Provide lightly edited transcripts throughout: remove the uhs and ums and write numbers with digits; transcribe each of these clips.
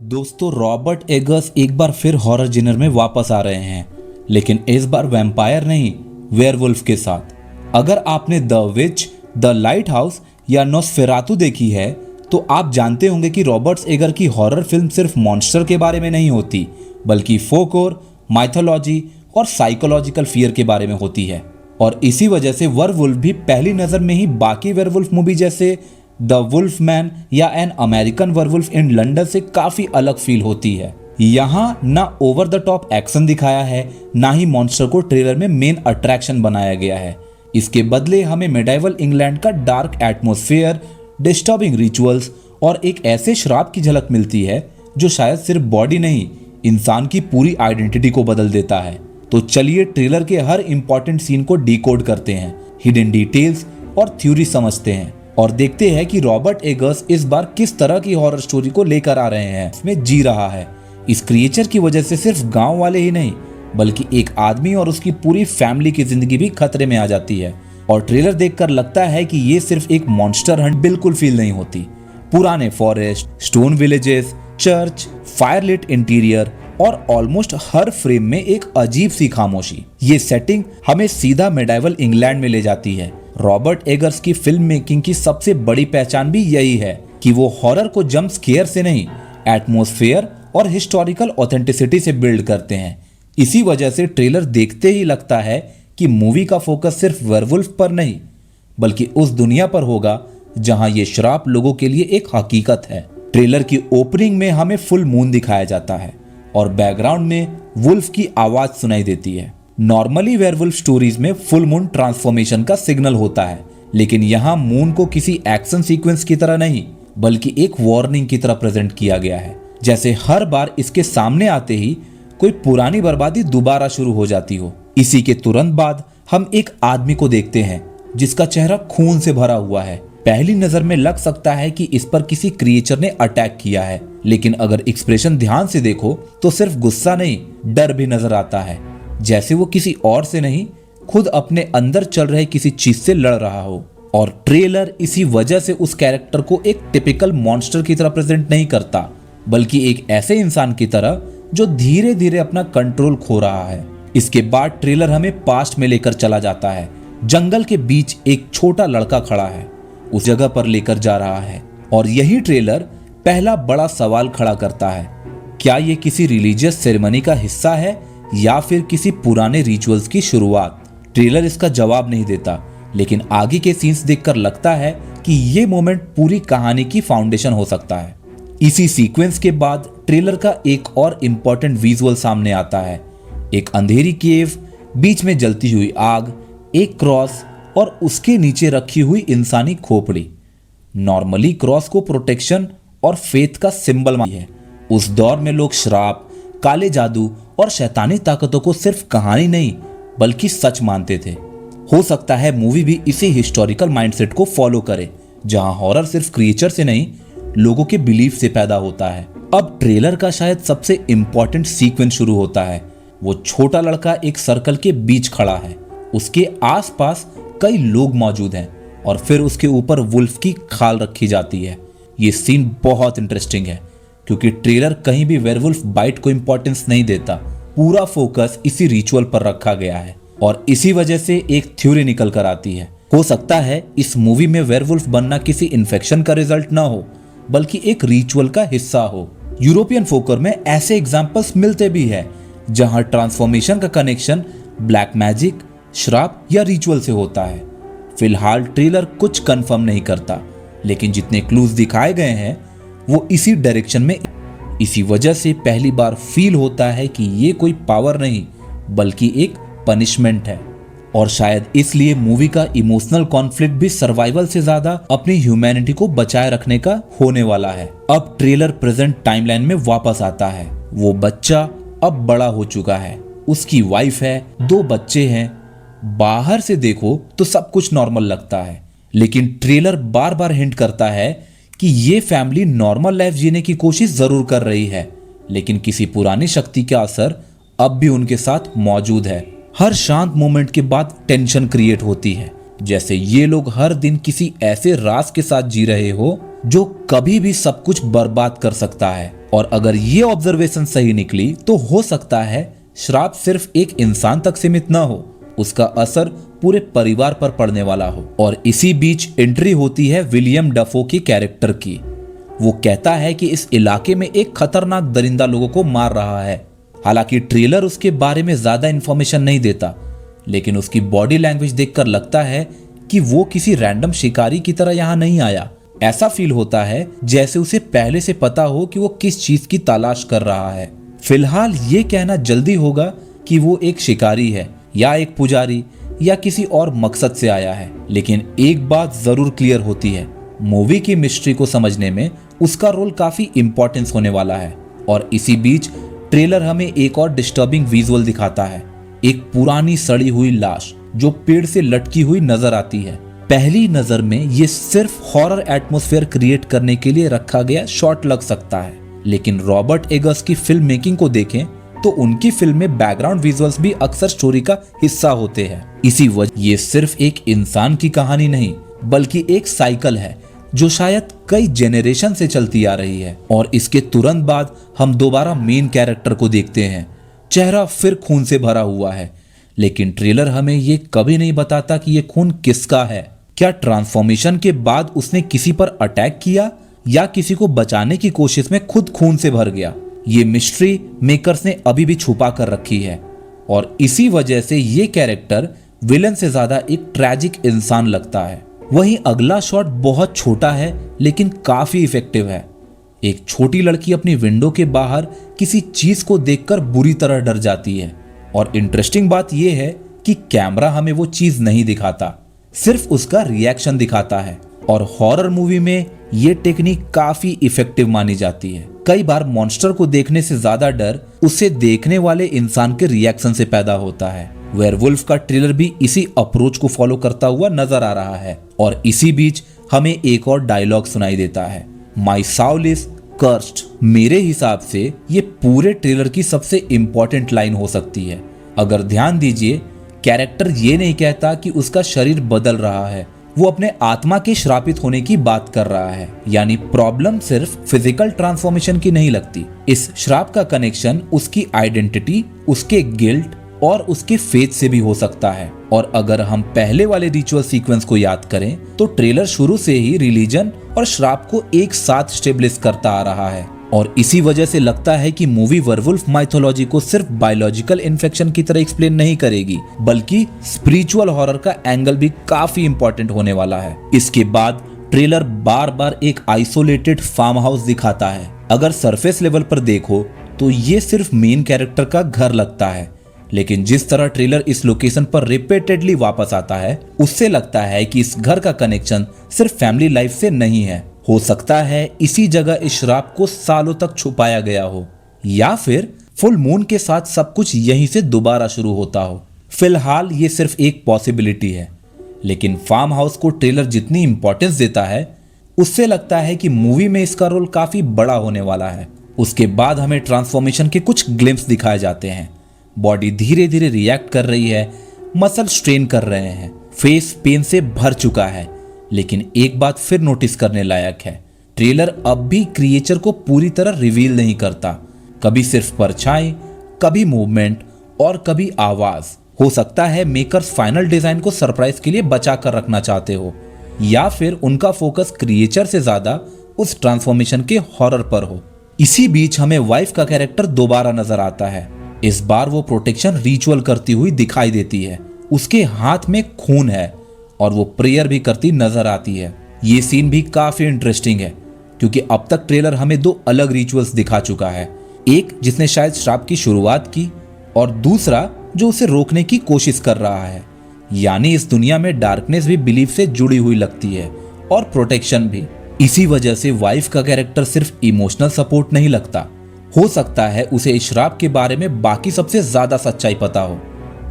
दोस्तों, रॉबर्ट एगर्स एक बार फिर हॉरर जिनर में वापस आ रहे हैं, लेकिन इस बार वैम्पायर नहीं, वेयरवुल्फ के साथ। अगर आपने the which, the light house या नोस्फेरातु देखी है तो आप जानते होंगे कि रॉबर्ट एगर की हॉरर फिल्म सिर्फ मॉन्स्टर के बारे में नहीं होती, बल्कि फोकलोर, माइथोलॉजी और साइकोलॉजिकल फियर के बारे में होती है। और इसी वजह से वेयरवुल्फ भी पहली नज़र में ही बाकी वेयरवुल्फ मूवी जैसे द वुल्फ मैन या an American werewolf in London से काफी अलग फील होती है। यहाँ ना ओवर द टॉप एक्शन दिखाया है, ना ही मॉन्स्टर को ट्रेलर में मेन अट्रैक्शन बनाया गया है। इसके बदले हमें मेडाइवल इंग्लैंड का डार्क एटमॉस्फेयर, डिस्टर्बिंग रिचुअल्स और एक ऐसे श्राप की झलक मिलती है जो शायद सिर्फ बॉडी नहीं, इंसान की पूरी आइडेंटिटी को बदल देता है। तो चलिए ट्रेलर के हर इंपॉर्टेंट सीन को डिकोड करते हैं, हिडन डिटेल्स और थ्योरी समझते हैं और देखते हैं कि रॉबर्ट एगर्स इस बार किस तरह की हॉरर स्टोरी को लेकर आ रहे हैं, इसमें जी रहा है। इस क्रिएचर की वजह से सिर्फ गांव वाले ही नहीं, बल्कि एक आदमी और उसकी पूरी फैमिली की जिंदगी भी खतरे में आ जाती है। और ट्रेलर देखकर लगता है कि ये सिर्फ एक मॉन्स्टर हंट बिल्कुल फील नहीं होती। पुराने forest, stone villages, church, firelit interior और ऑलमोस्ट हर फ्रेम में एक अजीब सी खामोशी। ये सेटिंग हमें सीधा मेडाइवल इंग्लैंड में ले जाती है। रॉबर्ट एगर्स की फिल्म मेकिंग की सबसे बड़ी पहचान भी यही है कि वो हॉरर को जंप स्केयर से नहीं, एटमॉस्फेयर और हिस्टोरिकल ऑथेंटिसिटी से बिल्ड करते हैं। इसी वजह से ट्रेलर देखते ही लगता है कि मूवी का फोकस सिर्फ वेयरवुल्फ पर नहीं, बल्कि उस दुनिया पर होगा जहां ये श्राप लोगों के लिए एक हकीकत है। ट्रेलर की ओपनिंग में हमें फुल मून दिखाया जाता है और बैकग्राउंड में वुल्फ की आवाज सुनाई देती है। नॉर्मली वेयरवुल्फ स्टोरीज में फुल मून ट्रांसफॉर्मेशन का सिग्नल होता है, लेकिन यहाँ मून को किसी एक्शन सीक्वेंस की तरह नहीं, बल्कि एक वार्निंग की तरह प्रेजेंट किया गया है। जैसे हर बार इसके सामने आते ही कोई पुरानी बर्बादी दोबारा शुरू हो जाती हो। इसी के तुरंत बाद हम एक आदमी को देखते हैं जिसका चेहरा खून से भरा हुआ है। पहली नजर में लग सकता है कि इस पर किसी क्रिएचर ने अटैक किया है, लेकिन अगर एक्सप्रेशन ध्यान से देखो तो सिर्फ गुस्सा नहीं, डर भी नजर आता है, जैसे वो किसी और से नहीं, खुद अपने अंदर चल रहे किसी चीज से लड़ रहा हो। और ट्रेलर इसी वजह से उस कैरेक्टर को एक टिपिकल मॉन्स्टर की तरह प्रेजेंट नहीं करता, बल्कि एक ऐसे इंसान की तरह जो धीरे धीरे अपना कंट्रोल खो रहा है। इसके बाद ट्रेलर हमें पास्ट में लेकर चला जाता है। जंगल के बीच एक छोटा लड़का खड़ा है, उस जगह पर लेकर जा रहा है। और यही ट्रेलर पहला बड़ा सवाल खड़ा करता है, क्या ये किसी रिलीजियस सेरेमनी का हिस्सा है या फिर किसी पुराने रिचुअल्स की शुरुआत? ट्रेलर इसका जवाब नहीं देता, लेकिन आगे के सीन्स देखकर लगता है कि ये मोमेंट पूरी कहानी की फाउंडेशन हो सकता है। इसी सीक्वेंस के बाद ट्रेलर का एक और इम्पोर्टेंट विजुअल सामने आता है। एक अंधेरी केव, बीच में जलती हुई आग, एक क्रॉस और उसके नीचे रखी हुई इंसानी खोपड़ी। नॉर्मली क्रॉस को प्रोटेक्शन और फेथ का सिंबल माना है। उस दौर में लोग श्राप, काले जादू और शैतानी ताकतों को सिर्फ कहानी नहीं, बल्कि सच मानते थे। हो सकता है मूवी भी इसी हिस्टोरिकल माइंडसेट को फॉलो करे, जहां हॉरर सिर्फ क्रिएचर से नहीं, लोगों के बिलीफ से पैदा होता है। अब ट्रेलर का शायद सबसे इंपॉर्टेंट सीक्वेंस शुरू होता है। वो छोटा लड़का एक सर्कल के बीच खड़ा है, उसके आसपास कई लोग मौजूद हैं और फिर उसके ऊपर वुल्फ की खाल रखी जाती है। ये सीन बहुत इंटरेस्टिंग है क्योंकि ट्रेलर कहीं भी वेयरवुल्फ बाइट को इंपॉर्टेंस नहीं देता। पूरा फोकस इसी रिचुअल पर रखा गया है और इसी वजह से एक थ्योरी निकल कर आती है। हो सकता है इस मूवी में वेयरवुल्फ बनना किसी इन्फेक्शन का रिजल्ट ना हो, बल्कि एक रिचुअल का हिस्सा हो। यूरोपियन फोकर में ऐसे एग्जाम्पल्स मिलते भी है जहां ट्रांसफॉर्मेशन का कनेक्शन ब्लैक मैजिक, श्राप या रिचुअल से होता है। फिलहाल ट्रेलर कुछ कंफर्म नहीं करता, लेकिन जितने क्लूज दिखाए गए हैं वो इसी डायरेक्शन में। इसी वजह से पहली बार फील होता है कि ये कोई पावर नहीं, बल्कि एक पनिशमेंट है। और शायद इसलिए मूवी का इमोशनल कॉन्फ्लिक्ट भी सर्वाइवल से ज्यादा अपनी ह्यूमैनिटी को बचाए रखने का होने वाला है। अब ट्रेलर प्रेजेंट टाइमलाइन में वापस आता है। वो बच्चा अब बड़ा हो चुका है, उसकी वाइफ है, 2 बच्चे हैं। बाहर से देखो तो सब कुछ नॉर्मल लगता है, लेकिन ट्रेलर बार बार हिंट करता है कि ये फैमिली नॉर्मल लाइफ जीने की कोशिश जरूर कर रही है, लेकिन किसी पुरानी शक्ति का असर अब भी उनके साथ मौजूद है। हर शांत मोमेंट के बाद टेंशन क्रिएट होती है, जैसे ये लोग हर दिन किसी ऐसे राज के साथ जी रहे हो जो कभी भी सब कुछ बर्बाद कर सकता है। और अगर ये ऑब्जर्वेशन सही निकली तो हो सकता है श्राप सिर्फ एक इंसान तक सीमित न हो, उसका असर पूरे परिवार पर पड़ने वाला हो। और इसी बीच एंट्री होती है विलियम डफो की कैरेक्टर की। वो कहता है कि इस इलाके में एक खतरनाक दरिंदा लोगों को मार रहा है। हालांकि ट्रेलर उसके बारे में ज्यादा इंफॉर्मेशन नहीं देता, लेकिन उसकी बॉडी लैंग्वेज देखकर लगता है कि वो किसी रैंडम शिकारी की तरह यहाँ नहीं आया। ऐसा फील होता है जैसे उसे पहले से पता हो कि वो किस चीज की तलाश कर रहा है। फिलहाल ये कहना जल्दी होगा कि वो एक शिकारी है या एक पुजारी या किसी और मकसद से आया है, लेकिन एक बात जरूर क्लियर होती है, मूवी की मिस्ट्री को समझने में उसका रोल काफी इंपॉर्टेंस होने वाला है। और इसी बीच ट्रेलर हमें एक और डिस्टर्बिंग विजुअल दिखाता है। एक पुरानी सड़ी हुई लाश जो पेड़ से लटकी हुई नजर आती है। पहली नजर में ये सिर्फ हॉरर एटमॉस्फेयर क्रिएट करने के लिए रखा गया शॉट लग सकता है, लेकिन रॉबर्ट एगर्स की फिल्म मेकिंग को देखें तो उनकी फिल्म में बैकग्राउंड विजुअल्स भी अक्सर स्टोरी का हिस्सा होते हैं। इसी वजह ये सिर्फ एक इंसान की कहानी नहीं, बल्कि एक साइकिल है जो शायद कई जेनरेशन से चलती आ रही है। और इसके तुरंत बाद हम दोबारा मेन कैरेक्टर को देखते हैं। चेहरा फिर खून से भरा हुआ है, लेकिन ट्रेलर हमें ये कभी नहीं बताता कि ये खून किसका है। क्या ट्रांसफॉर्मेशन के बाद उसने किसी पर अटैक किया या किसी को बचाने की कोशिश में खुद खून से भर गया? ये मिस्ट्री मेकर्स ने अभी भी छुपा कर रखी है, और इसी वजह से ये कैरेक्टर विलन से ज्यादा एक ट्रैजिक इंसान लगता है। वहीं अगला शॉट बहुत छोटा है लेकिन काफी इफेक्टिव है। एक छोटी लड़की अपनी विंडो के बाहर किसी चीज को देखकर बुरी तरह डर जाती है, और इंटरेस्टिंग बात यह है कि कैमरा हमें वो चीज नहीं दिखाता, सिर्फ उसका रिएक्शन दिखाता है। और हॉरर मूवी में ये टेक्निक काफी इफेक्टिव मानी जाती है। कई बार मॉन्स्टर को देखने से ज्यादा डर उसे देखने वाले इंसान के रिएक्शन से पैदा होता है। वेयरवुल्फ का ट्रेलर भी इसी अप्रोच को फॉलो करता हुआ नजर आ रहा है। और इसी बीच हमें एक और डायलॉग सुनाई देता है, माई साउल इज कर्स्ड। मेरे हिसाब से ये पूरे ट्रेलर की सबसे इंपॉर्टेंट लाइन हो सकती है। अगर ध्यान दीजिए, कैरेक्टर ये नहीं कहता कि उसका शरीर बदल रहा है, वो अपने आत्मा के श्रापित होने की बात कर रहा है। यानी प्रॉब्लम सिर्फ फिजिकल ट्रांसफॉर्मेशन की नहीं लगती, इस श्राप का कनेक्शन उसकी आइडेंटिटी, उसके गिल्ट और उसके फेथ से भी हो सकता है। और अगर हम पहले वाले रिचुअल सीक्वेंस को याद करें तो ट्रेलर शुरू से ही रिलीजन और श्राप को एक साथ स्टेब्लिश करता आ रहा है। और इसी वजह से लगता है कि मूवी वेयरवुल्फ माइथोलॉजी को सिर्फ बायोलॉजिकल इन्फेक्शन की तरह एक्सप्लेन नहीं करेगी, बल्कि स्पिरिचुअल हॉरर का एंगल भी काफी इंपॉर्टेंट होने वाला है। इसके बाद ट्रेलर बार बार एक आइसोलेटेड फार्म हाउस दिखाता है। अगर सरफेस लेवल पर देखो तो ये सिर्फ मेन कैरेक्टर का घर लगता है, लेकिन जिस तरह ट्रेलर इस लोकेशन पर रिपीटेडली वापस आता है, उससे लगता है कि इस घर का कनेक्शन सिर्फ फैमिली लाइफ से नहीं है। हो सकता है इसी जगह इस श्राप को सालों तक छुपाया गया हो, या फिर फुल मून के साथ सब कुछ यहीं से दोबारा शुरू होता हो। फिलहाल ये सिर्फ एक पॉसिबिलिटी है, लेकिन फार्म हाउस को ट्रेलर जितनी इंपॉर्टेंस देता है, उससे लगता है कि मूवी में इसका रोल काफी बड़ा होने वाला है। उसके बाद हमें ट्रांसफॉर्मेशन के कुछ ग्लिम्स दिखाए जाते हैं। बॉडी धीरे धीरे रिएक्ट कर रही है, मसल स्ट्रेन कर रहे हैं, फेस पेन से भर चुका है। लेकिन एक बात फिर नोटिस करने लायक है, ट्रेलर अब भी क्रिएचर को पूरी तरह रिवील नहीं करता। कभी सिर्फ परछाई, कभी मूवमेंट और कभी आवाज। हो सकता है मेकर्स फाइनल डिजाइन को सरप्राइज के लिए बचा कर रखना चाहते हो, या फिर उनका फोकस क्रिएचर से ज्यादा उस ट्रांसफॉर्मेशन के हॉरर पर हो। इसी बीच हमें वाइफ का कैरेक्टर दोबारा नजर आता है। इस बार वो प्रोटेक्शन रिचुअल करती हुई दिखाई देती है। उसके हाथ में खून है और वो प्रेयर भी करती नजर आती है। ये सीन भी काफी इंटरेस्टिंग है, क्योंकि अब तक ट्रेलर हमें दो अलग रिचुअल्स दिखा चुका है। एक जिसने शायद श्राप की शुरुआत की, और दूसरा जो उसे रोकने की कोशिश कर रहा है। यानी इस दुनिया में डार्कनेस भी बिलीफ से जुड़ी हुई लगती है, और प्रोटेक्शन भी। इसी वजह से वाइफ का कैरेक्टर सिर्फ इमोशनल सपोर्ट नहीं लगता। हो सकता है उसे इस श्राप के बारे में बाकी सबसे ज्यादा सच्चाई पता हो।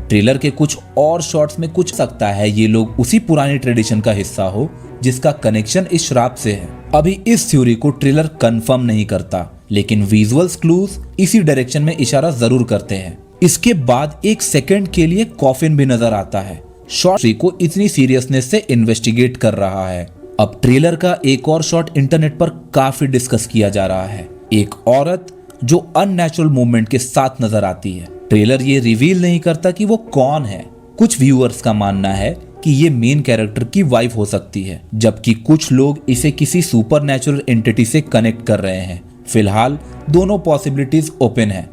ट्रेलर के कुछ और शॉट्स में कुछ सकता है ये लोग उसी पुरानी ट्रेडिशन का हिस्सा हो जिसका कनेक्शन इस श्राप से है। अभी इस थ्योरी को ट्रेलर कंफर्म नहीं करता, लेकिन विजुअल्स क्लूज इसी डायरेक्शन में इशारा जरूर करते हैं। इसके बाद एक सेकंड के लिए कॉफिन भी नजर आता है। शॉट को इतनी सीरियसनेस से इन्वेस्टिगेट कर रहा है। अब ट्रेलर का एक और शॉट इंटरनेट पर काफी डिस्कस किया जा रहा है। एक औरत जो अननेचुरल मूवमेंट के साथ नजर आती है। ट्रेलर ये रिवील नहीं करता कि वो कौन है। कुछ व्यूअर्स का मानना है कि ये मेन कैरेक्टर की वाइफ हो सकती है, जबकि कुछ लोग इसे किसी सुपरनैचुरल एंटिटी से कनेक्ट कर रहे हैं। फिलहाल दोनों पॉसिबिलिटीज ओपन है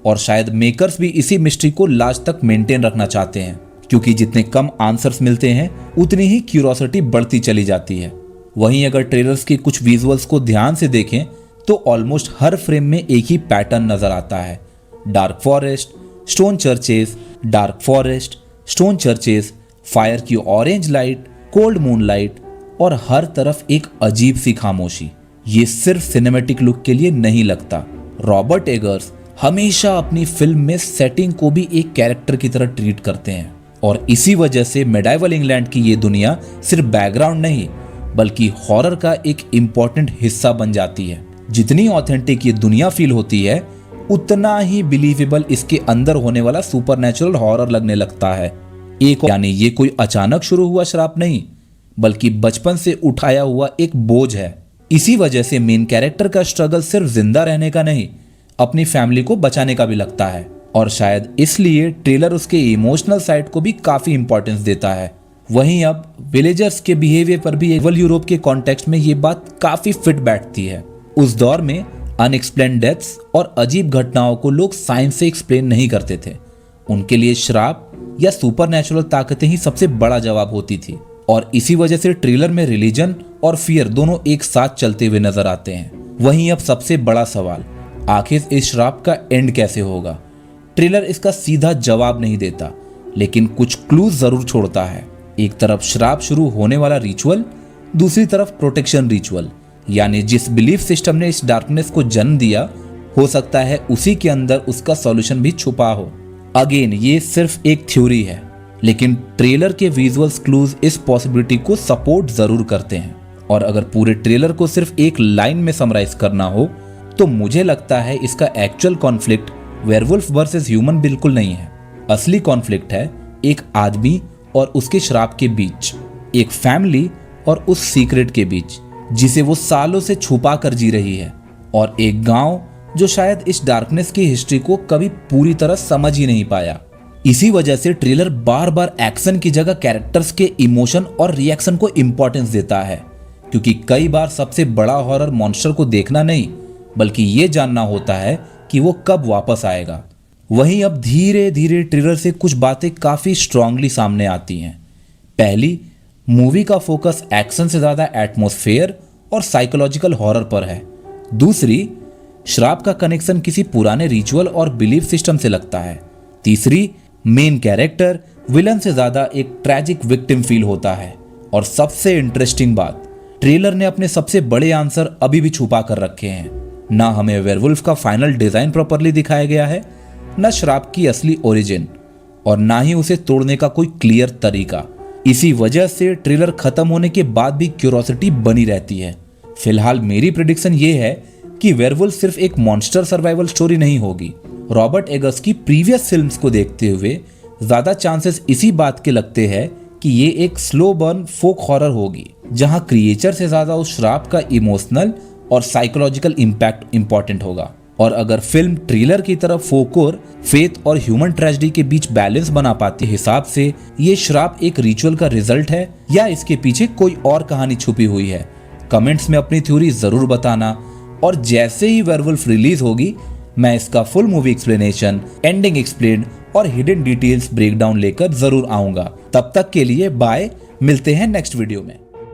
और शायद मेकर्स भी इसी मिस्ट्री को लास्ट तक मेंटेन रखना चाहते हैं, क्योंकि जितने कम आंसर्स मिलते हैं उतनी ही क्यूरियोसिटी बढ़ती चली जाती है। वहीं अगर ट्रेलर्स के कुछ विजुअल्स को ध्यान से देखें तो ऑलमोस्ट हर फ्रेम में एक ही पैटर्न नजर आता है। Dark forest, stone churches, dark forest, stone churches, fire की ऑरेंज लाइट, कोल्ड मूनलाइट और हर तरफ एक अजीब सी खामोशी। ये सिर्फ सिनेमैटिक लुक के लिए नहीं लगता। रॉबर्ट एगर्स हमेशा अपनी फिल्म में सेटिंग को भी एक कैरेक्टर की तरह ट्रीट करते हैं और इसी वजह से मेडाइवल इंग्लैंड की ये दुनिया सिर्फ बैकग्राउंड नहीं बल्कि हॉरर का एक इम्पॉर्टेंट हिस्सा बन जाती है। जितनी ऑथेंटिक ये दुनिया फील होती है उतना ही बिलीवेबल इसके अंदर होने वाला सुपरनैचुरल हॉरर लगने लगता है। यानी ये कोई अचानक शुरू हुआ श्राप नहीं बल्कि बचपन से उठाया हुआ एक बोझ है। इसी वजह से मेन कैरेक्टर का स्ट्रगल सिर्फ जिंदा रहने का नहीं, अपनी फैमिली को बचाने का भी लगता है और शायद इसलिए ट्रेलर उसके इमोशनल साइड को भी काफी इंपॉर्टेंस देता है। वहीं अब विलेजर्स के बिहेवियर पर भी एवल यूरोप के कॉन्टेक्स्ट में ये बात काफी फिट बैठती है। उस दौर में अनएक्सप्लेन्ड डेथ्स और अजीब घटनाओं को लोग साइंस से एक्सप्लेन नहीं करते थे। उनके लिए श्राप या सुपरनैचुरल ताकतें ही सबसे बड़ा जवाब होती थी और इसी वजह से ट्रेलर में रिलीजन और फियर दोनों एक साथ चलते हुए नजर आते हैं। वहीं अब सबसे बड़ा सवाल, आखिर इस श्राप का एंड कैसे होगा? ट्रेलर इसका सीधा जवाब नहीं देता लेकिन कुछ क्लूज जरूर छोड़ता है। एक तरफ श्राप शुरू होने वाला रिचुअल, दूसरी तरफ प्रोटेक्शन रिचुअल, यानी जिस बिलीफ सिस्टम ने इस डार्कनेस को जन्म दिया हो सकता है उसी के अंदर उसका सॉल्यूशन भी छुपा हो। अगेन ये सिर्फ एक थ्योरी है लेकिन ट्रेलर के विजुअल्स क्लूज इस पॉसिबिलिटी को सपोर्ट जरूर करते हैं। और अगर पूरे ट्रेलर को सिर्फ एक लाइन में समराइज करना हो तो मुझे लगता है इसका actual conflict werewolf versus human बिल्कुल नहीं है। असली कॉन्फ्लिक्ट है एक आदमी और उसके श्राप के बीच, एक फैमिली और उस सीक्रेट के बीच जिसे वो सालों से छुपा कर जी रही है, और एक गांव जो शायद इस डार्कनेस की हिस्ट्री को कभी पूरी तरह समझ ही नहीं पाया। इसी वजह से ट्रेलर बार बार एक्शन की जगह कैरेक्टर्स के इमोशन और रिएक्शन को इंपॉर्टेंस देता है, क्योंकि कई बार सबसे बड़ा हॉरर मॉन्स्टर को देखना नहीं बल्कि ये जानना होता है कि वो कब वापस आएगा। वहीं अब धीरे धीरे ट्रेलर से कुछ बातें काफी स्ट्रांगली सामने आती हैं। पहली, मूवी का फोकस एक्शन से ज्यादा एटमॉस्फेयर और साइकोलॉजिकल हॉरर पर है। दूसरी, श्राप का कनेक्शन किसी पुराने रिचुअल और बिलीफ सिस्टम से लगता है। तीसरी, मेन कैरेक्टर विलन से ज्यादा एक ट्रैजिक विक्टिम फील होता है। और सबसे इंटरेस्टिंग बात, ट्रेलर ने अपने सबसे बड़े आंसर अभी भी छुपा कर रखे हैं। ना हमें वेयरवुल्फ का फाइनल डिजाइन प्रॉपरली दिखाया गया है, न श्राप की असली ओरिजिन, और ना ही उसे तोड़ने का कोई क्लियर तरीका। इसी वजह से ट्रेलर खत्म होने के बाद भी क्यूरियोसिटी बनी रहती है। फिलहाल मेरी प्रेडिक्शन ये है कि वेयरवुल्फ सिर्फ एक मॉन्स्टर सर्वाइवल स्टोरी नहीं होगी। रॉबर्ट एगर्स की प्रीवियस फिल्म्स को देखते हुए ज्यादा चांसेस इसी बात के लगते हैं कि ये एक स्लो बर्न फोक हॉरर होगी, जहां क्रिएचर से ज्यादा उस श्राप का इमोशनल और साइकोलॉजिकल इम्पैक्ट इंपॉर्टेंट होगा। और अगर फिल्म ट्रेलर की तरफ फोकोर, फेथ और ह्यूमन ट्रेजेडी के बीच बैलेंस बना पाती हिसाब से ये श्राप एक रिचुअल का रिजल्ट है या इसके पीछे कोई और कहानी छुपी हुई है? कमेंट्स में अपनी थ्योरी जरूर बताना। और जैसे ही वेयरवुल्फ रिलीज होगी मैं इसका full movie explanation, ending explain और हिडन डिटेल्स ब्रेकडाउन लेकर जरूर आऊंगा। तब तक के लिए बाय, मिलते हैं नेक्स्ट वीडियो में।